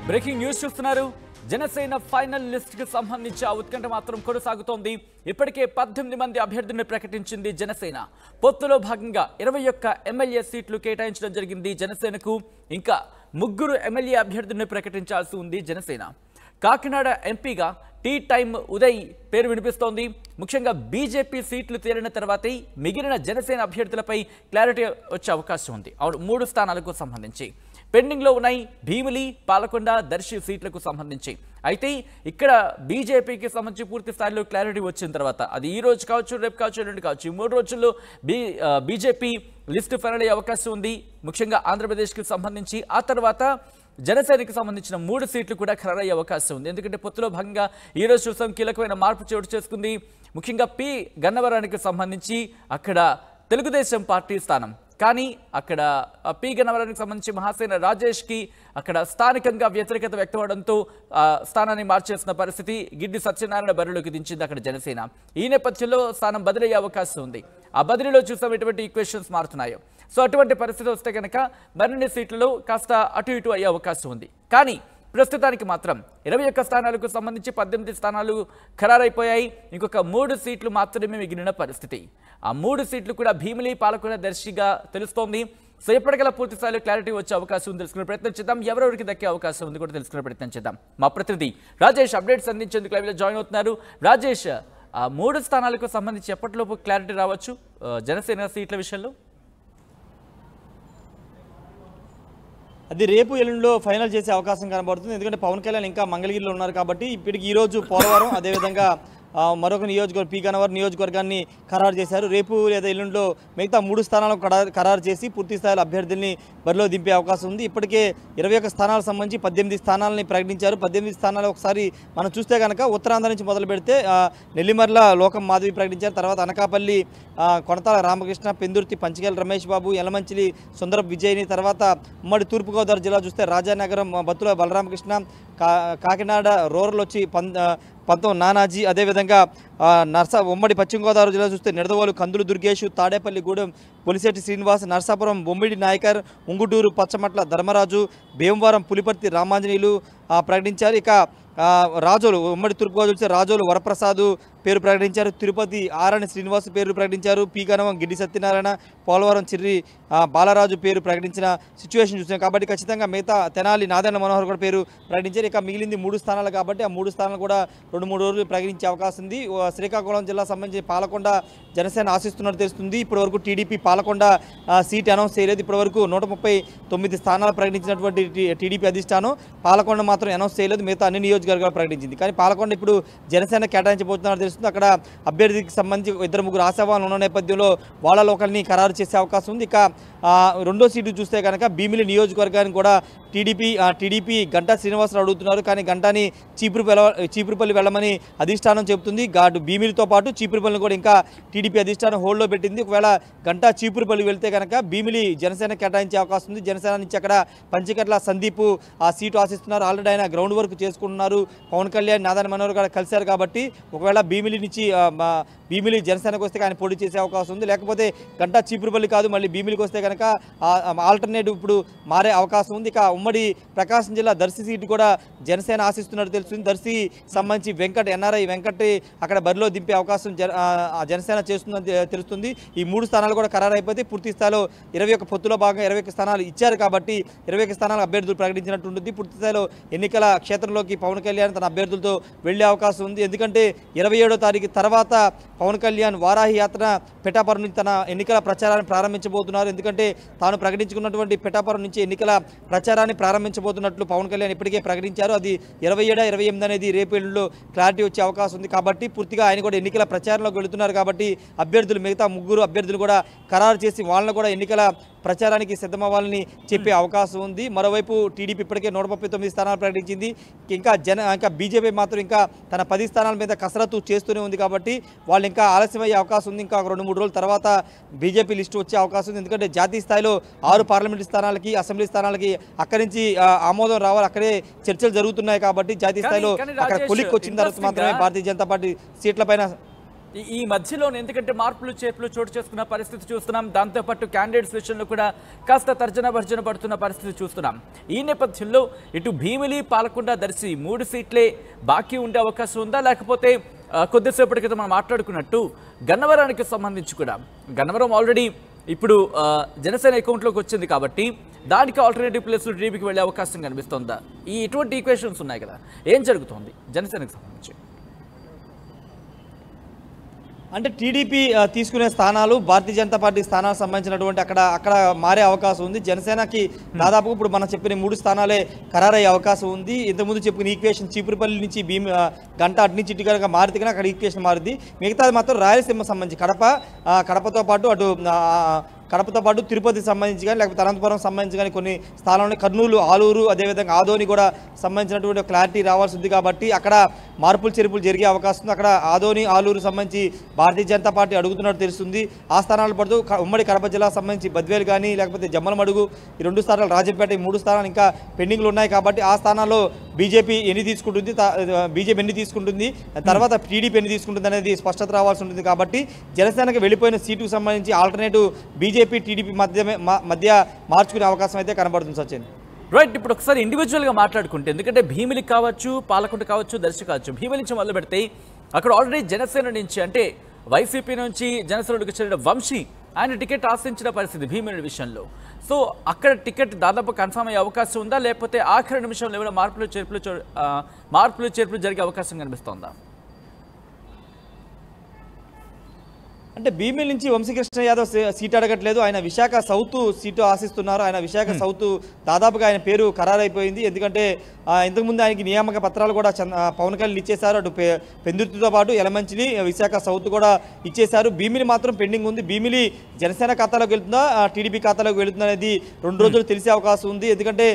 Breaking news చూస్తున్నారు. Janasena final list కి సంబంధించి ఆ ఉత్కంఠ మాత్రం కొనసాగుతోంది. ఇప్పటికే 18 మంది అభ్యర్థులను ప్రకటించింది జనసేన. పొత్తులో భాగంగా 21 ఎమ్మెల్యే సీట్లు కేటాయించడం జరిగింది జనసేనకు. ఇంకా 3 ఎమ్మెల్యే అభ్యర్థులను ప్రకటించాల్సి ఉంది జనసేన. కాకినాడ ఎంపీగా టీ టైమ్ ఉదయ్ పేరు వినిపిస్తోంది. ముఖ్యంగా బీజేపీ సీట్లు తేలిన తర్వాతే మిగిలిన జనసేన అభ్యర్థులపై క్లారిటీ వచ్చే అవకాశం ఉంది. 3 స్థానాలకు సంబంధించి పెండింగ్ లో ఉన్నాయి భీమిలి, పాలకొండ, దర్శి సీట్లకు సంబంధించి. అయితే ఇక్కడ బీజేపీకి సంబంధించి పూర్తి స్థాయిలో క్లారిటీ వచ్చిన తర్వాత అది ఈ రోజు కావచ్చు, రేపు కావచ్చు, ఎల్లుండి కావచ్చు, ఈ 3 రోజుల్లో బీజేపీ లిస్టు ఫైనల్ అయ్యే అవకాశం ఉంది. ముఖ్యంగా ఆంధ్రప్రదేశ్కి సంబంధించి ఆ తర్వాత జనసేనకి సంబంధించిన 3 సీట్లు కూడా ఖరారయ్యే అవకాశం ఉంది. ఎందుకంటే పొత్తులో భాగంగా ఈ రోజు చూసాం కీలకమైన మార్పు చోటు చేసుకుంది. ముఖ్యంగా పి గన్నవరానికి సంబంధించి అక్కడ తెలుగుదేశం పార్టీ స్థానం, కానీ అక్కడ పి గన్నవరానికి సంబంధించి మహాసేన రాజేష్కి అక్కడ స్థానికంగా వ్యతిరేకత వ్యక్తమవడంతో స్థానాన్ని మార్చేసిన పరిస్థితి. గిడ్డి సత్యనారాయణ బరిలోకి దించింది అక్కడ జనసేన. ఈ నేపథ్యంలో స్థానం బదిలీ అయ్యే అవకాశం ఉంది. ఆ బదిలీలో చూసాం ఎటువంటి ఈక్వేషన్స్ మారుతున్నాయో. సో అటువంటి పరిస్థితి వస్తే కనుక మరిన్ని సీట్లలో కాస్త అటు ఇటు అయ్యే అవకాశం ఉంది. కానీ ప్రస్తుతానికి మాత్రం 21 స్థానాలకు సంబంధించి 18 స్థానాలు ఖరారైపోయాయి. ఇంకొక 3 సీట్లు మాత్రమే మిగిలిన పరిస్థితి. ఆ 3 సీట్లు కూడా భీమిలి, పాలకొండ, దర్శిగా తెలుస్తోంది. సో ఎప్పటికల్లా పూర్తి స్థాయిలో క్లారిటీ వచ్చే అవకాశం ఉంది. తెలుసుకునే ప్రయత్నం చేద్దాం. ఎవరెవరికి దక్కే అవకాశం ఉంది కూడా తెలుసుకునే ప్రయత్నం చేద్దాం. మా ప్రతినిధి రాజేష్ అప్డేట్స్ అందించేందుకు లైవ్లో జాయిన్ అవుతున్నారు. రాజేష్, ఆ 3 స్థానాలకు సంబంధించి ఎప్పటిలోపు క్లారిటీ రావచ్చు జనసేన సీట్ల విషయంలో? అది రేపు ఎల్లుండిలో ఫైనల్ చేసే అవకాశం కనబడుతుంది. ఎందుకంటే పవన్ కళ్యాణ్ ఇంకా మంగళగిరిలో ఉన్నారు కాబట్టి ఇప్పటికి ఈరోజు పోలవరం, అదేవిధంగా మరొక నియోజకవర్గం పి గన్నవరం నియోజకవర్గాన్ని ఖరారు చేశారు. రేపు లేదా ఎల్లుండిలో మిగతా 3 స్థానాలకు ఖరారు చేసి పూర్తి స్థాయిలో అభ్యర్థుల్ని బరిలో దింపే అవకాశం ఉంది. ఇప్పటికే 21 స్థానాలకు సంబంధించి 18 స్థానాలని ప్రకటించారు. 18 స్థానాలు ఒకసారి మనం చూస్తే కనుక ఉత్తరాంధ్ర నుంచి మొదలు పెడితే నెల్లిమర్ల లోకం మాధవి ప్రకటించారు. తర్వాత అనకాపల్లి కొనతాల రామకృష్ణ, పెందుర్తి పంచకేల రమేష్ బాబు, యలమంచిలి సుందర విజయ్ని, తర్వాత ఉమ్మడి తూర్పుగోదావరి జిల్లా చూస్తే రాజానగరం బత్తుల బలరామకృష్ణ, కాకినాడ రూరల్ వచ్చి పంతం నానాజీ, అదేవిధంగా ఉమ్మడి పశ్చిమ గోదావరి జిల్లా చూస్తే నిడదవోలు కందులు దుర్గేషు, తాడేపల్లి గూడెం పులిశెట్టి శ్రీనివాస్, నర్సాపురం బొమ్మిడి నాయకర్, ఉంగుటూరు పచ్చమట్ల ధర్మరాజు, భీమవరం పులిపర్తి రామాంజనేయులు ప్రకటించారు. ఇక రాజోలు ఉమ్మడి తూర్పుగోదావరి చూస్తే రాజోలు వరప్రసాదు పేరు ప్రకటించారు. తిరుపతి ఆరణి శ్రీనివాస్ పేరు ప్రకటించారు. పి గన్నవరం గిడ్డి సత్యనారాయణ, పోలవరం చిర్రి బాలరాజు పేరు ప్రకటించిన సిచ్యువేషన్ చూసాం. కాబట్టి ఖచ్చితంగా మిగతా తెనాలి నాదెండ్ల మనోహర్ కూడా పేరు ప్రకటించారు. ఇక మిగిలింది 3 స్థానాలు కాబట్టి ఆ 3 స్థానాలు కూడా 2-3 రోజులు ప్రకటించే అవకాశం ఉంది. శ్రీకాకుళం జిల్లా సంబంధించి పాలకొండ జనసేన ఆశిస్తున్నట్టు తెలుస్తుంది. ఇప్పటివరకు టీడీపీ పాలకొండ సీట్ అనౌన్స్ చేయలేదు. ఇప్పటివరకు 139 స్థానాలు ప్రకటించినటువంటి టీడీపీ అధిష్టానం పాలకొండ మాత్రం అనౌన్స్ చేయలేదు. మిగతా అన్ని నియోజకవర్గాలు ప్రకటించింది. కానీ పాలకొండ ఇప్పుడు జనసేన కేటాయించబోతున్నట్టు తెలుస్తుంది. అక్కడ అభ్యర్థికి సంబంధించి 2-3 ఆశావాహులు ఉన్న నేపథ్యంలో వాళ్ళ లోకల్ని ఖరారు చేసే అవకాశం ఉంది. ఇక 2వ సీటు చూస్తే కనుక భీమిలి నియోజకవర్గానికి కూడా టీడీపీ గంటా శ్రీనివాసరావు అడుగుతున్నారు. కానీ గంటాని చీపురుపల్లి వెళ్ళమని అధిష్టానం చెబుతుంది. భీమిలితో పాటు చీపురుపల్లిని కూడా ఇంకా టీడీపీ అధిష్టానం హోల్డ్లో పెట్టింది. ఒకవేళ గంటా చీపురుపల్లి వెళ్తే కనుక భీమిలి జనసేన కేటాయించే అవకాశం ఉంది. జనసేన నుంచి అక్కడ పంచకట్ల సందీప్ ఆ సీటు ఆశిస్తున్నారు. ఆల్రెడీ ఆయన గ్రౌండ్ వర్క్ చేసుకుంటున్నారు. పవన్ కళ్యాణ్, నాదెండ్ల మనోహర్ కూడా కలిశారు. కాబట్టి ఒకవేళ భీమిలి నుంచి భీమిలి జనసేనకు వస్తే ఆయన పోటీ చేసే అవకాశం ఉంది. లేకపోతే గంటా చీపురుపల్లి కాదు మళ్ళీ భీమిలికి వస్తే కనుక ఆల్టర్నేటివ్ ఇప్పుడు మారే అవకాశం ఉంది. ఇక ఉమ్మడి ప్రకాశం జిల్లా దర్శి సీటు కూడా జనసేన ఆశిస్తున్నట్టు తెలుస్తుంది. దర్శి సంబంధించి ఎన్ఆర్ఐ వెంకట్ అక్కడ బరిలో దింపే అవకాశం జనసేన చేస్తుందని తెలుస్తుంది. ఈ 3 స్థానాలు కూడా ఖరారు అయిపోతే పూర్తి స్థాయిలో 21 పొత్తులో భాగంగా 21 స్థానాలు ఇచ్చారు. కాబట్టి 21 స్థానాలు అభ్యర్థులు ప్రకటించినట్టు ఉంటుంది. పూర్తి స్థాయిలో ఎన్నికల క్షేత్రంలోకి పవన్ కళ్యాణ్ తన అభ్యర్థులతో వెళ్లే అవకాశం ఉంది. ఎందుకంటే 27వ తారీఖు తర్వాత పవన్ కళ్యాణ్ వారాహి యాత్ర పిఠాపురం నుంచి తన ఎన్నికల ప్రచారాన్ని ప్రారంభించబోతున్నారు. ఎందుకంటే తాను ప్రకటించుకున్నటువంటి పిఠాపురం నుంచి ఎన్నికల ప్రచారాన్ని ప్రారంభించబోతున్నట్లు పవన్ కళ్యాణ్ ఇప్పటికే ప్రకటించారు. అది 27-28 అనేది రేపు ఎల్లుండిలో క్లారిటీ వచ్చే అవకాశం ఉంది. కాబట్టి పూర్తిగా ఆయన కూడా ఎన్నికల ప్రచారంలోకి వెళుతున్నారు. కాబట్టి అభ్యర్థులు మిగతా 3 అభ్యర్థులు కూడా ఖరారు చేసి వాళ్ళని కూడా ఎన్నికల ప్రచారానికి సిద్ధమవ్వాలని చెప్పే అవకాశం ఉంది. మరోవైపు టీడీపీ ఇప్పటికే 139 స్థానాలు ప్రకటించింది. ఇంకా బీజేపీ మాత్రం ఇంకా తన 10 స్థానాల మీద కసరత్తు చేస్తూనే ఉంది. కాబట్టి వాళ్ళు ఇంకా ఆలస్యమయ్యే అవకాశం ఉంది. ఇంకా 2-3 రోజుల తర్వాత బీజేపీ లిస్టు వచ్చే అవకాశం ఉంది. ఎందుకంటే జాతీయ స్థాయిలో 6 పార్లమెంటు స్థానాలకి, అసెంబ్లీ స్థానాలకి అక్కడి నుంచి ఆమోదం రావాలి. అక్కడే చర్చలు జరుగుతున్నాయి. కాబట్టి జాతీయ స్థాయిలో అక్కడ కొలిక్కి వచ్చిన తర్వాత మాత్రమే భారతీయ జనతా పార్టీ సీట్ల పైన ఈ మధ్యలోనే ఎందుకంటే మార్పులు చేర్పులు చోటు చేసుకున్న పరిస్థితి చూస్తున్నాం. దాంతోపాటు క్యాండిడేట్స్ విషయంలో కూడా కాస్త తర్జన భర్జన పడుతున్న పరిస్థితి చూస్తున్నాం. ఈ నేపథ్యంలో ఇటు భీమిలి, పాలకొండ, దర్శి 3 సీట్లే బాకీ ఉండే అవకాశం ఉందా, లేకపోతే కొద్దిసేపటి క్రితం మనం మాట్లాడుకున్నట్టు గన్నవరానికి సంబంధించి కూడా గన్నవరం ఆల్రెడీ ఇప్పుడు జనసేన అకౌంట్లోకి వచ్చింది కాబట్టి దానికి ఆల్టర్నేటివ్ ప్లేస్లో టీడీపీకి వెళ్ళే అవకాశం కనిపిస్తుందా? ఇటువంటి ఈక్వేషన్స్ ఉన్నాయి కదా, ఏం జరుగుతోంది జనసేనకు సంబంధించి? అంటే టీడీపీ తీసుకునే స్థానాలు భారతీయ జనతా పార్టీ స్థానాలకు సంబంధించినటువంటి అక్కడ మారే అవకాశం ఉంది. జనసేనకి దాదాపు ఇప్పుడు మనం చెప్పిన 3 స్థానాలే ఖరారయ్యే అవకాశం ఉంది. ఇంతకుముందు చెప్పిన ఈక్వేషన్ చీపురుపల్లి నుంచి గంట అటు నుంచి ఇటు కనుక మారితే కనుక అక్కడ ఈక్వేషన్ మారుద్ది. మిగతాది మాత్రం రాయలసీమ సంబంధించి కడపతో పాటు తిరుపతికి సంబంధించి కానీ లేకపోతే అనంతపురం సంబంధించి కానీ కొన్ని స్థానాల్లో కర్నూలు, ఆలూరు, అదేవిధంగా ఆదోని కూడా సంబంధించినటువంటి క్లారిటీ రావాల్సి ఉంది కాబట్టి అక్కడ మార్పులు చేర్పులు జరిగే అవకాశం ఉంది. అక్కడ ఆదోని, ఆలూరు సంబంధించి భారతీయ జనతా పార్టీ అడుగుతున్నట్టు తెలుస్తుంది. ఆ స్థానాలు పడుతూ ఉమ్మడి కడప జిల్లా సంబంధించి బద్వేలు కానీ లేకపోతే జమ్మలమడుగు ఈ 2 స్థానాలు, రాజంపేట ఈ 3 స్థానాలు ఇంకా పెండింగ్లు ఉన్నాయి కాబట్టి ఆ స్థానాల్లో బీజేపీ ఎన్ని తీసుకుంటుంది తర్వాత టీడీపీ ఎన్ని తీసుకుంటుంది అనేది స్పష్టత రావాల్సి ఉంటుంది. కాబట్టి జనసేనకు వెళ్ళిపోయిన సీటుకు సంబంధించి ఆల్టర్నేటివ్ బీజేపీ, టీడీపీ మధ్య మార్చుకునే అవకాశం అయితే కనబడుతుంది. సచిన్ రైట్, ఇప్పుడు ఒకసారి ఇండివిజువల్గా మాట్లాడుకుంటే, ఎందుకంటే భీమిలి కావచ్చు, పాలకొండ కావచ్చు, దర్శి కావచ్చు, భీమిలి నుంచి మొదలు పెడితే అక్కడ ఆల్రెడీ జనసేన నుంచి అంటే వైసీపీ నుంచి జనసేనకు చెందిన వంశీ ఆయన టికెట్ ఆశించిన పరిస్థితి భీమిలి విషయంలో. సో అక్కడ టికెట్ దాదాపు కన్ఫర్మ్ అయ్యే అవకాశం ఉందా, లేకపోతే ఆఖరి నిమిషంలో ఏమైనా మార్పులు చేర్పులు జరిగే అవకాశం కనిపిస్తోందా? అంటే భీమిలి నుంచి వంశీకృష్ణ యాదవ్ సీటు అడగట్లేదు. ఆయన విశాఖ సౌత్ సీటు ఆశిస్తున్నారు. ఆయన విశాఖ సౌత్ దాదాపుగా ఆయన పేరు ఖరారైపోయింది. ఎందుకంటే ఇంతకుముందు ఆయనకి నియామక పత్రాలు కూడా పవన్ కళ్యాణ్ ఇచ్చేశారు. అటు పెందుర్తితో పాటు యలమంచిలి, విశాఖ సౌత్ కూడా ఇచ్చేశారు. భీమిలి మాత్రం పెండింగ్ ఉంది. భీమిలి జనసేన ఖాతాలోకి వెళ్తుందా, టీడీపీ ఖాతాలోకి వెళుతుందా అనేది 2 రోజులు తెలిసే అవకాశం ఉంది. ఎందుకంటే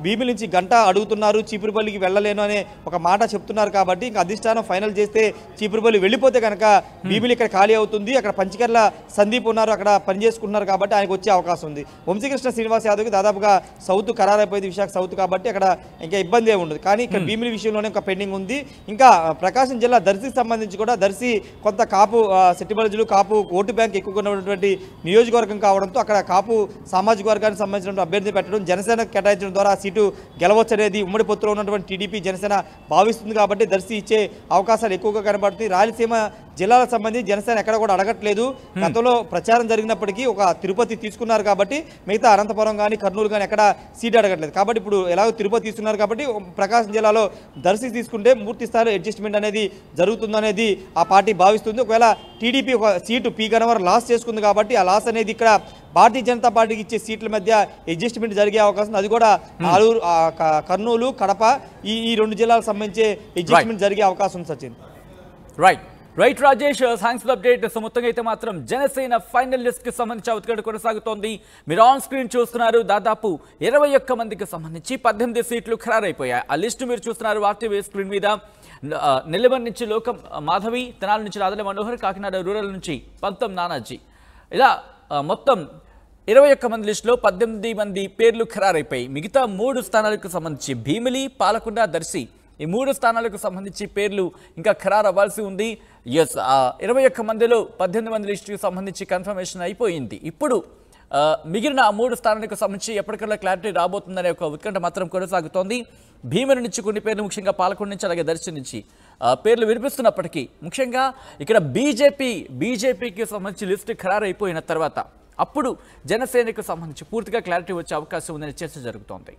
భీమిలి నుంచి గంట అడుగుతున్నారు, చీపురుపల్లికి వెళ్ళలేను అనే ఒక మాట చెప్తున్నారు. కాబట్టి ఇంకా అధిష్టానం ఫైనల్ చేస్తే చీపురుపల్లి వెళ్ళిపోతే కనుక భీమిలి ఇక్కడ ఖాళీ అవుతుంది. అక్కడ పంచకర్ల సందీప్ ఉన్నారు, అక్కడ పనిచేసుకుంటున్నారు కాబట్టి ఆయనకు వచ్చే అవకాశం ఉంది. వంశీకృష్ణ శ్రీనివాస్ యాదవ్కి దాదాపుగా సౌత్ ఖరారైపోయింది, విశాఖ సౌత్ కాబట్టి అక్కడ ఇంకా ఇబ్బంది ఏమి ఉండదు. కానీ ఇక్కడ భీమిలి విషయంలోనే ఒక పెండింగ్ ఉంది. ఇంకా ప్రకాశం జిల్లా దర్శికి సంబంధించి కూడా దర్శి కొంత కాపు సెట్టిబలజులు, కాపు ఓటు బ్యాంక్ ఎక్కువగా ఉన్నటువంటి నియోజకవర్గం కావడంతో అక్కడ కాపు సామాజిక వర్గానికి సంబంధించిన అభ్యర్థి పెట్టడం, జనసేన కేటాయించడం ద్వారా ఆ సీటు గెలవచ్చు అనేది ఉమ్మడి పొత్తులో ఉన్నటువంటి టీడీపీ, జనసేన భావిస్తుంది. కాబట్టి దర్శి ఇచ్చే అవకాశాలు ఎక్కువగా కనబడుతుంది. రాయలసీమ జిల్లాలకు సంబంధించి జనసేన ఎక్కడ కూడా అడగట్లేదు. గతంలో ప్రచారం జరిగినప్పటికీ ఒక తిరుపతి తీసుకున్నారు కాబట్టి మిగతా అనంతపురం కానీ కర్నూలు కానీ ఎక్కడ సీటు అడగట్లేదు. కాబట్టి ఇప్పుడు ఎలాగో తిరుపతి తీసుకున్నారు కాబట్టి ప్రకాశం జిల్లాలో దర్శి తీసుకుంటే పూర్తి స్థాయిలో అడ్జస్ట్మెంట్ అనేది జరుగుతుందనేది ఆ పార్టీ భావిస్తుంది. ఒకవేళ టీడీపీ ఒక సీటు పీ గన్నవరం లాస్ చేసుకుంది కాబట్టి ఆ లాస్ అనేది ఇక్కడ భారతీయ జనతా పార్టీకి ఇచ్చే సీట్ల మధ్య అడ్జస్ట్మెంట్ జరిగే అవకాశం, అది కూడా ఆలూరు, కర్నూలు, కడప ఈ 2 జిల్లాలకు సంబంధించి అడ్జస్ట్మెంట్ జరిగే అవకాశం ఉంది. Sachin right Rajesh, thanks for update. So మొత్తంగా అయితే మాత్రం జనసేన ఫైనల్ లిస్ట్ కి సంబంధించి ఉత్కంఠ కొనసాగుతోంది. మీరు ఆన్ స్క్రీన్ చూస్తున్నారు, దాదాపు 21 మందికి సంబంధించి 18 సీట్లు ఖరారైపోయాయి. ఆ లిస్టు మీరు చూస్తున్నారు ఆర్టీవీ స్క్రీన్ మీద. నెల్లిమర్ నుంచి లోకం మాధవి, తెనాలి నుంచి రాదల మనోహర్, కాకినాడ రూరల్ నుంచి పంతం నానాజీ, ఇలా మొత్తం 21 మంది లిస్టులో 18 మంది పేర్లు ఖరారైపోయాయి. మిగతా 3 స్థానాలకు సంబంధించి భీమిలి, పాలకొండ, దర్శి ఈ 3 స్థానాలకు సంబంధించి పేర్లు ఇంకా ఖరారు అవ్వాల్సి ఉంది. 21 మందిలో 18 మంది లిస్టుకి సంబంధించి కన్ఫర్మేషన్ అయిపోయింది. ఇప్పుడు మిగిలిన 3 స్థానాలకు సంబంధించి ఎప్పటికల్లా క్లారిటీ రాబోతుందనే ఒక ఉత్కంఠ మాత్రం కొనసాగుతోంది. భీమిలి నుంచి కొన్ని పేర్లు, ముఖ్యంగా పాలకొండ నుంచి అలాగే దర్శి నుంచి పేర్లు వినిపిస్తున్నప్పటికీ ముఖ్యంగా ఇక్కడ బీజేపీకి సంబంధించి లిస్టు ఖరారు అయిపోయిన తర్వాత అప్పుడు జనసేనకు సంబంధించి పూర్తిగా క్లారిటీ వచ్చే అవకాశం ఉందనే చర్చ జరుగుతోంది.